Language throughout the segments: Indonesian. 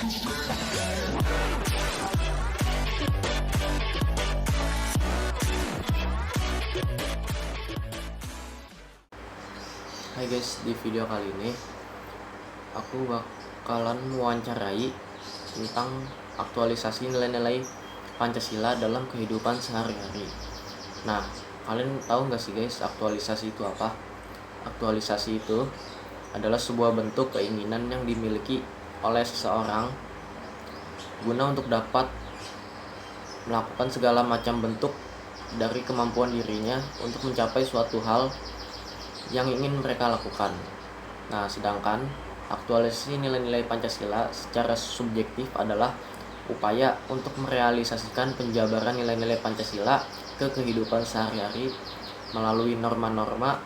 Hai guys, di video kali ini aku bakalan mewawancarai tentang aktualisasi nilai-nilai Pancasila dalam kehidupan sehari-hari. Nah, kalian tahu nggak sih guys, aktualisasi itu apa? Aktualisasi itu adalah sebuah bentuk keinginan yang dimiliki oleh seseorang guna untuk dapat melakukan segala macam bentuk dari kemampuan dirinya untuk mencapai suatu hal yang ingin mereka lakukan. Nah, sedangkan aktualisasi nilai-nilai Pancasila secara subjektif adalah upaya untuk merealisasikan penjabaran nilai-nilai Pancasila ke kehidupan sehari-hari melalui norma-norma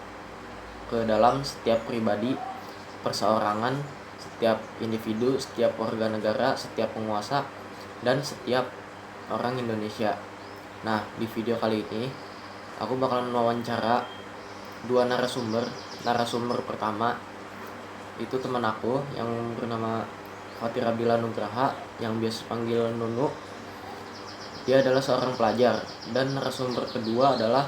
ke dalam setiap pribadi, perseorangan, setiap individu, setiap warga negara, setiap penguasa, dan setiap orang Indonesia. Nah, di video kali ini aku bakalan mewawancara dua narasumber. Narasumber pertama itu teman aku yang bernama Fatir Abdillah Nugraha, yang biasa panggil Nunu. Dia adalah seorang pelajar. Dan narasumber kedua adalah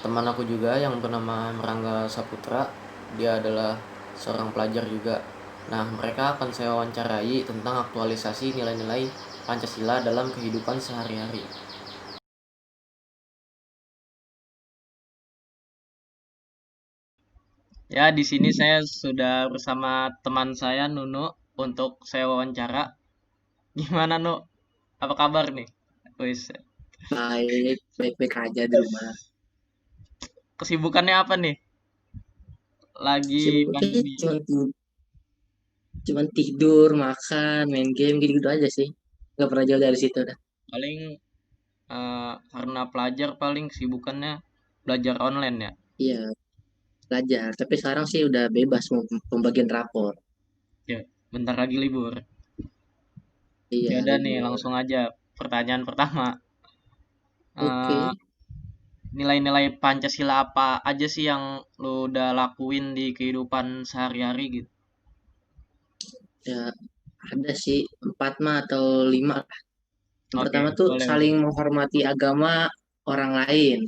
teman aku juga yang bernama Merangga Saputra. Dia adalah seorang pelajar juga. Nah, mereka akan saya wawancarai tentang aktualisasi nilai-nilai Pancasila dalam kehidupan sehari-hari. Ya, di sini saya sudah bersama teman saya Nunu untuk saya wawancara. Gimana, Nu? Apa kabar nih? Wis, Baik, baik-baik aja di rumah. kesibukannya apa nih? Lagi Sibuknya pandemi. cuman tidur, makan, main game gitu-gitu aja sih. Gak pernah jauh dari situ dah. Paling karena pelajar paling kesibukannya belajar online ya. Iya, belajar. Tapi sekarang sih udah bebas mau pembagian rapor. Ya, bentar lagi libur. Ya Iya, udah nih, libur. langsung aja pertanyaan pertama. Eh, Oke, Nilai-nilai Pancasila apa aja sih yang lo udah lakuin di kehidupan sehari-hari gitu? ya ada sih 4 atau 5. Yang Oke, pertama tuh boleh saling boleh. menghormati agama orang lain.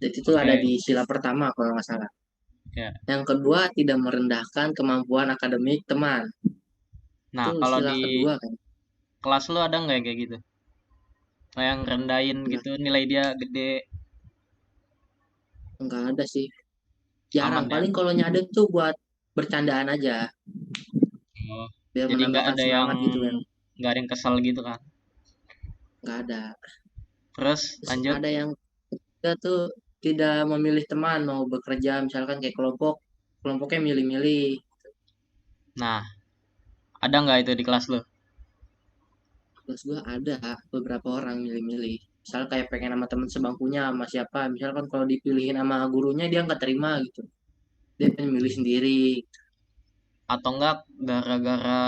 Jadi itu ada Oke, di sila pertama kalau nggak salah. ya. Yang kedua tidak merendahkan kemampuan akademik teman. Nah, Itu kalau sila di kedua kan. kelas lo ada nggak yang kayak gitu? Kayak yang rendahin Nah, gitu, nilai dia gede, nggak ada sih. Jarang. aman ya? Paling kalau nyadek tuh buat bercandaan aja, Oh, biar jadi menambahkan semangat gitu kan. nggak ada yang kesal gitu kan? Nggak ada. Terus Terus lanjut. ada yang kita tuh tidak memilih teman mau bekerja, misalkan kayak kelompoknya milih-milih. Nah, ada nggak itu di kelas lo? Terus gua ada beberapa orang milih-milih. Misal kayak pengen sama teman sebangkunya sama siapa, misalkan kalau dipilihin sama gurunya dia nggak terima gitu. Dia pengen milih sendiri. Atau enggak gara-gara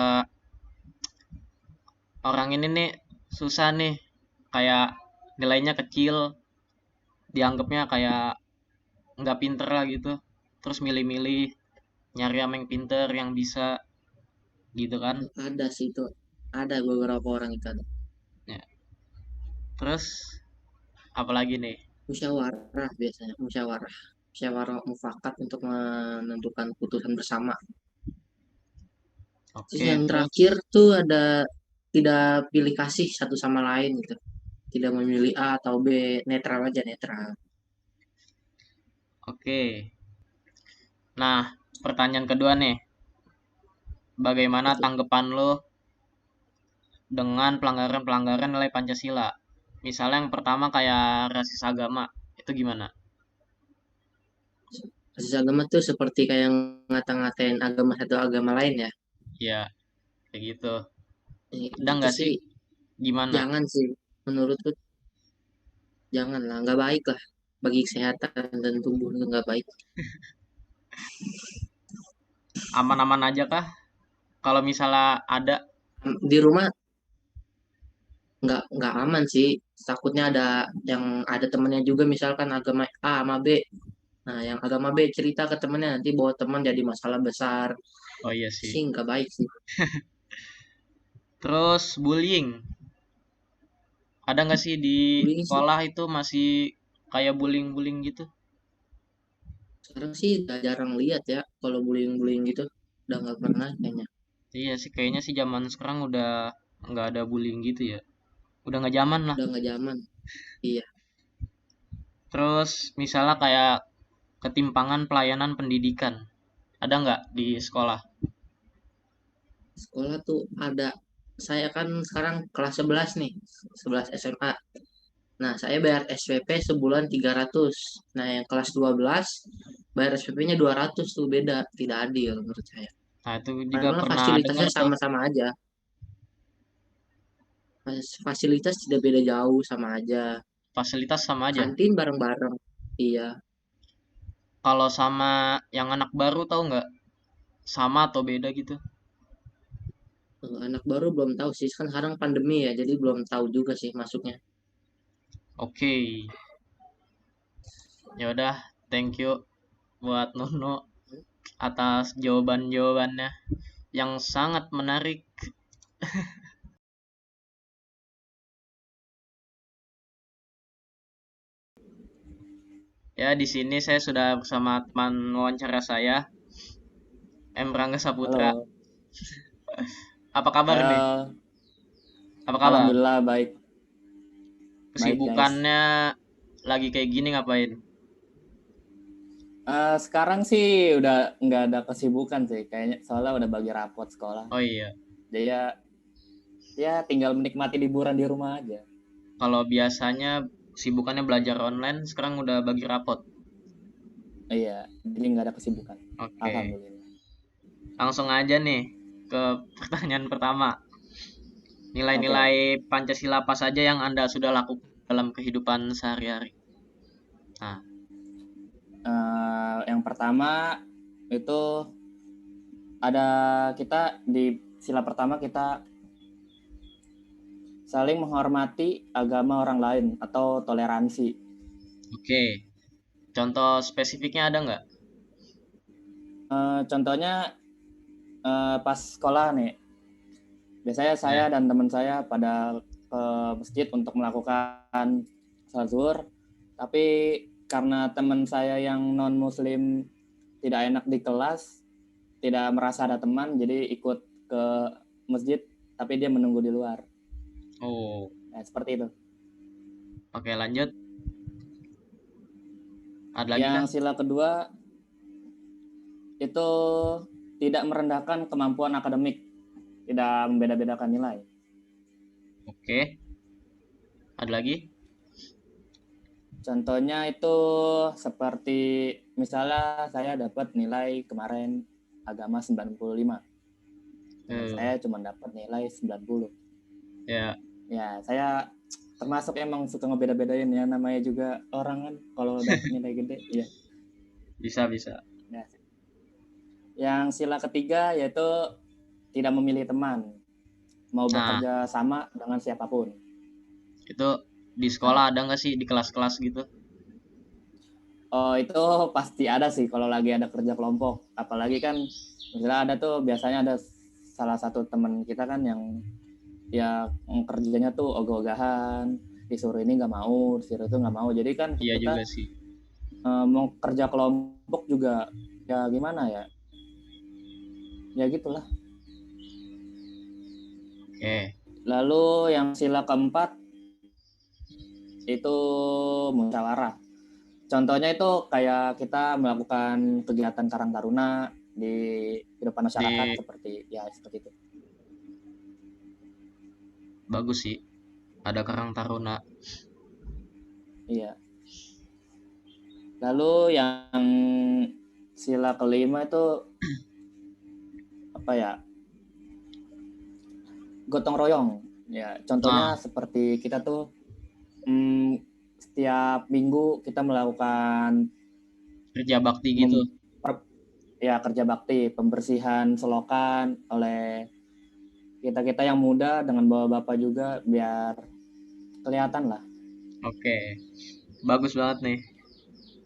orang ini nih susah nih, kayak nilainya kecil, dianggapnya kayak nggak pinter lah gitu. Terus milih-milih nyari yang pinter, yang bisa gitu kan? Ada sih itu. Ada beberapa orang itu ada. Ya. Terus apalagi nih? Musyawarah biasanya, musyawarah mufakat untuk menentukan putusan bersama. Terus Oke, yang terus terakhir tuh ada tidak pilih kasih satu sama lain gitu, tidak memilih A atau B, netral aja, netral. oke. Nah, pertanyaan kedua nih. Bagaimana Itu tanggapan lo dengan pelanggaran-pelanggaran nilai Pancasila? Misalnya yang pertama kayak rasis agama, itu gimana? basis agama tuh seperti kayak ngata-ngatain agama satu agama lain ya. Ya, kayak gitu. Ada Itu nggak sih sih? Gimana? jangan sih, menurutku jangan lah, nggak baik lah bagi kesehatan dan tubuh, itu nggak baik. Aman-aman aja kah? Kalau misalnya ada, Di rumah nggak aman sih, takutnya ada temennya juga misalkan agama A sama B. Nah, yang agama B cerita ke temennya, nanti bawa teman jadi masalah besar. oh iya sih. Sih nggak baik sih. Terus bullying. Ada nggak sih di Bullying sih sekolah itu masih kayak bullying-bullying gitu? sekarang sih udah jarang lihat ya kalau bullying-bullying gitu. Udah nggak pernah kayaknya. Iya sih, kayaknya sih zaman sekarang udah nggak ada bullying gitu ya. Udah nggak zaman lah. Udah nggak zaman. Iya. Terus misalnya kayak ketimpangan pelayanan pendidikan. Ada nggak di sekolah? Sekolah tuh ada. Saya kan sekarang kelas 11 nih. 11 SMA. Nah, saya bayar SPP sebulan 300. Nah, yang kelas 12 bayar SPP-nya 200 tuh beda. Tidak adil menurut saya. Nah, itu juga Padahal pernah dengar fasilitasnya tuh. sama-sama aja. Fasilitas tidak beda jauh, sama aja. Fasilitas sama aja. Kantin bareng-bareng. Iya. Kalau sama yang anak baru tahu nggak? Sama atau beda gitu? Anak baru belum tahu sih. Kan sekarang pandemi ya, jadi belum tahu juga sih masuknya. Oke. Ya udah, thank you buat Nuno atas jawaban-jawabannya yang sangat menarik. Ya, di sini saya sudah bersama teman wawancara saya, M. Rangga Saputra. Halo, Apa kabar nih? halo. Apa kabar? Alhamdulillah baik, baik guys. Kesibukannya lagi kayak gini ngapain? Sekarang sih udah nggak ada kesibukan sih, kayaknya soalnya udah bagi rapot sekolah. Oh iya, Jadi ya tinggal menikmati liburan di rumah aja. kalau biasanya sibukannya belajar online, sekarang udah bagi rapot. Iya, jadi nggak ada kesibukan. Oke, Alhamdulillah. langsung aja nih ke pertanyaan pertama. Oke. Nilai-nilai Pancasila apa saja yang Anda sudah lakukan dalam kehidupan sehari-hari? Nah, Yang pertama itu ada kita di sila pertama kita saling menghormati agama orang lain atau toleransi. oke. Contoh spesifiknya ada nggak? Contohnya pas sekolah nih. Biasanya saya Ya. dan teman saya pada ke masjid untuk melakukan salat zuhur, tapi karena teman saya yang non muslim tidak enak di kelas, tidak merasa ada teman, jadi ikut ke masjid, tapi dia menunggu di luar. Oh, Nah, seperti itu. oke lanjut. Ada lagi Yang kah? sila kedua itu tidak merendahkan kemampuan akademik, tidak membeda-bedakan nilai. Oke, ada lagi? Contohnya itu seperti misalnya saya dapat nilai kemarin agama 95. Teman saya cuma dapat nilai 90. Ya, Ya, saya termasuk emang suka ngebeda-bedain ya, namanya juga orang kan kalau dapat nilai gede ya. bisa. Nah, yang sila ketiga yaitu tidak memilih teman, mau Nah, bekerja sama dengan siapapun. itu di Nah, sekolah ada nggak sih di kelas-kelas gitu? oh itu pasti ada sih kalau lagi ada kerja kelompok. Apalagi kan misalnya ada tuh biasanya ada salah satu teman kita kan yang ya kerjanya tuh ogah-ogahan, disuruh ini nggak mau, disuruh itu nggak mau. Jadi kan Iya juga kita sih. mau kerja kelompok juga ya gimana ya? Ya gitulah. Oke. Lalu yang sila keempat itu musyawarah. Contohnya itu kayak kita melakukan kegiatan Karang Taruna di kehidupan masyarakat Di seperti itu. bagus sih. Ada Karang Taruna. Iya. Lalu yang sila kelima itu apa ya? Gotong royong. Ya, contohnya Nah, seperti kita tuh setiap minggu kita melakukan kerja bakti gitu. kerja bakti, pembersihan selokan oleh kita-kita yang muda dengan bapak-bapak juga biar kelihatan lah. Oke. Bagus banget nih.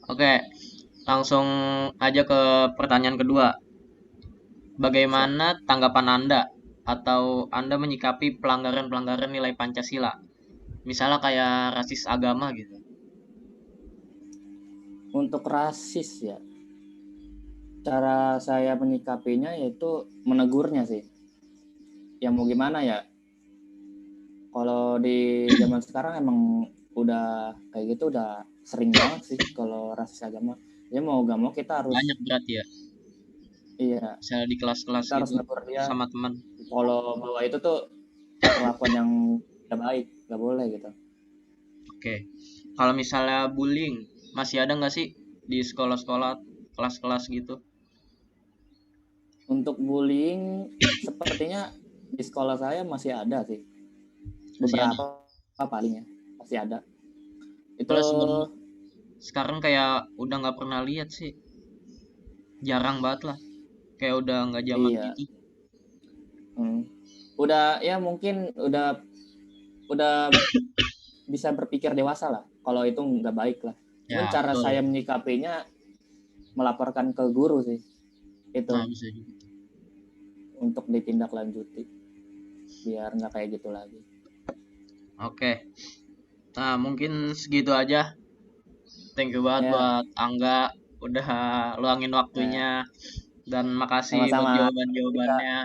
Oke, langsung aja ke pertanyaan kedua. Siap. Bagaimana tanggapan Anda atau Anda menyikapi pelanggaran-pelanggaran nilai Pancasila? Misalnya kayak rasis agama gitu. Untuk rasis ya, cara saya menyikapinya yaitu menegurnya sih. Ya mau gimana ya? Kalau di zaman sekarang emang udah kayak gitu udah sering banget sih kalau rasis agama. Ya mau gak mau kita harus Banyak berarti ya. iya Misalnya di kelas-kelas kita harus gitu negur dia. sama teman. Kalau bahwa itu tuh perlakuan yang tidak baik, nggak boleh gitu. Oke. Kalau misalnya bullying, masih ada nggak sih di sekolah-sekolah, kelas-kelas gitu? Untuk bullying sepertinya di sekolah saya masih ada sih. Masih ada. Beberapa paling ya masih ada. Itu Kalau sekarang kayak udah nggak pernah lihat sih. Jarang banget lah. Kayak udah nggak zaman iya. gitu. Udah ya mungkin udah bisa berpikir dewasa lah. Kalau itu nggak baik lah. Cuman Ya, cara betul. saya menyikapinya melaporkan ke guru sih. Itu Nah, bisa juga. untuk ditindaklanjuti biar nggak kayak gitu lagi. Oke. Nah, mungkin segitu aja. Thank you banget Ya, buat Angga udah luangin ya waktunya dan makasih buat sama-sama. Kita jawaban-jawabannya.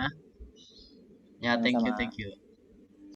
Ya, thank you, sama-sama. thank you.